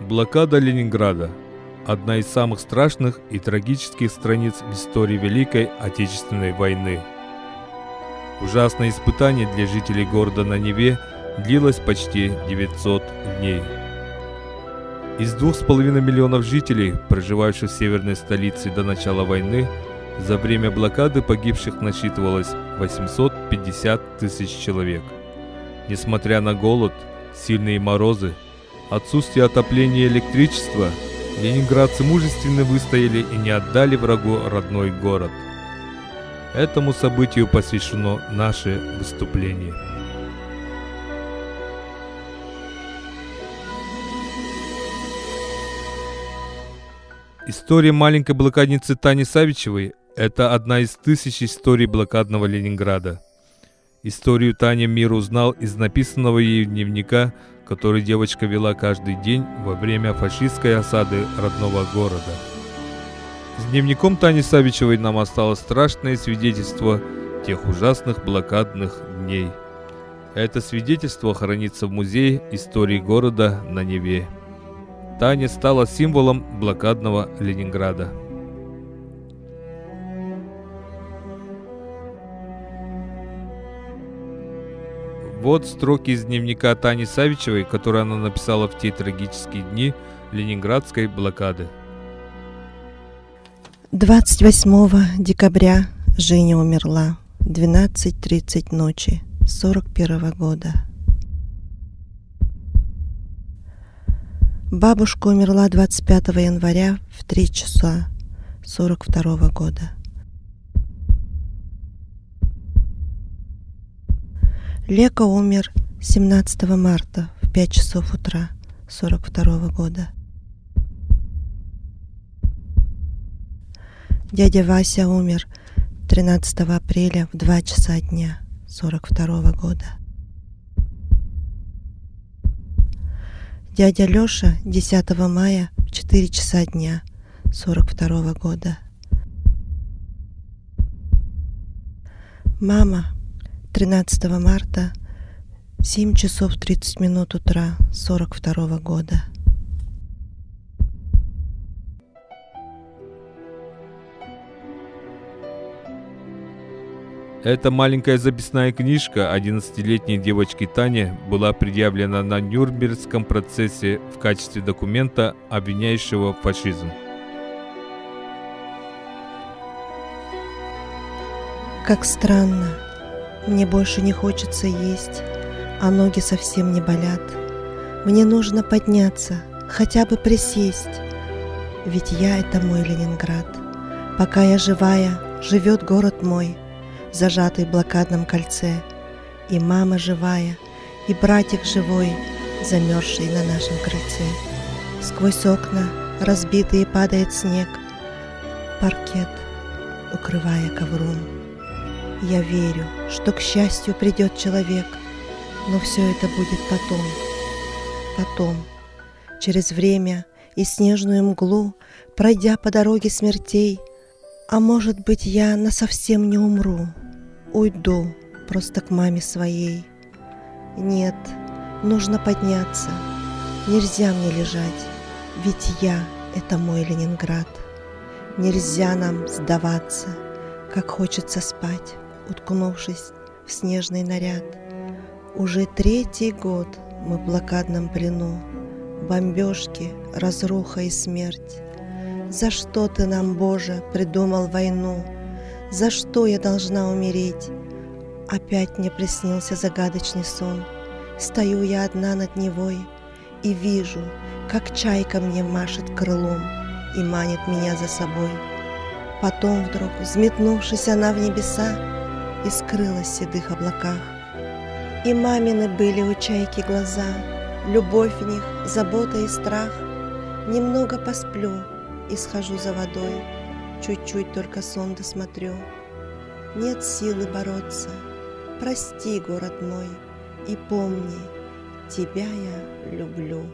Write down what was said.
Блокада Ленинграда – одна из самых страшных и трагических страниц в истории Великой Отечественной войны. Ужасное испытание для жителей города на Неве длилось почти 900 дней. Из 2,5 миллионов жителей, проживающих в северной столице до начала войны, за время блокады погибших насчитывалось 850 тысяч человек. Несмотря на голод, сильные морозы, отсутствие отопления и электричества, ленинградцы мужественно выстояли и не отдали врагу родной город. Этому событию посвящено наше выступление. История маленькой блокадницы Тани Савичевой – это одна из тысяч историй блокадного Ленинграда. Историю Таня мир узнал из написанного ею дневника, который девочка вела каждый день во время фашистской осады родного города. С дневником Тани Савичевой нам осталось страшное свидетельство тех ужасных блокадных дней. Это свидетельство хранится в Музее истории города на Неве. Таня стала символом блокадного Ленинграда. Вот строки из дневника Тани Савичевой, которые она написала в те трагические дни ленинградской блокады. 28 декабря Женя умерла в 12:30 ночи 41 года. Бабушка умерла 25 января в 3 часа 42 года. Лека умер 17 марта в 5 часов утра 42 года. Дядя Вася умер 13 апреля в 2 часа дня 42 года. Дядя Лёша 10 мая в 4 часа дня 42 года. Мама 13 марта в 7 часов 30 минут утра 42 года. Эта маленькая записная книжка 11-летней девочки Тане была предъявлена на Нюрнбергском процессе в качестве документа, обвиняющего в фашизм. Как странно. Мне больше не хочется есть, а ноги совсем не болят. Мне нужно подняться, хотя бы присесть. Ведь я — это мой Ленинград. Пока я живая, живет город мой, зажатый в блокадном кольце. И мама живая, и братик живой, замерзший на нашем крыльце. Сквозь окна, разбитые, падает снег, паркет, укрывая ковром. Я верю, что к счастью придет человек, но все это будет потом. Потом, через время и снежную мглу, пройдя по дороге смертей, а может быть, я насовсем не умру, уйду просто к маме своей. Нет, нужно подняться, нельзя мне лежать, ведь я — это мой Ленинград. Нельзя нам сдаваться, как хочется спать, уткнувшись в снежный наряд. Уже 3-й год мы в блокадном плену, бомбежки, разруха и смерть. За что ты нам, Боже, придумал войну? За что я должна умереть? Опять мне приснился загадочный сон. Стою я одна над Невой и вижу, как чайка мне машет крылом и манит меня за собой. Потом вдруг, взметнувшись она в небеса, и скрылась в седых облаках. И мамины были у чайки глаза, любовь в них, забота и страх. Немного посплю и схожу за водой, чуть-чуть только сон досмотрю. Нет силы бороться, прости, город мой, и помни, тебя я люблю.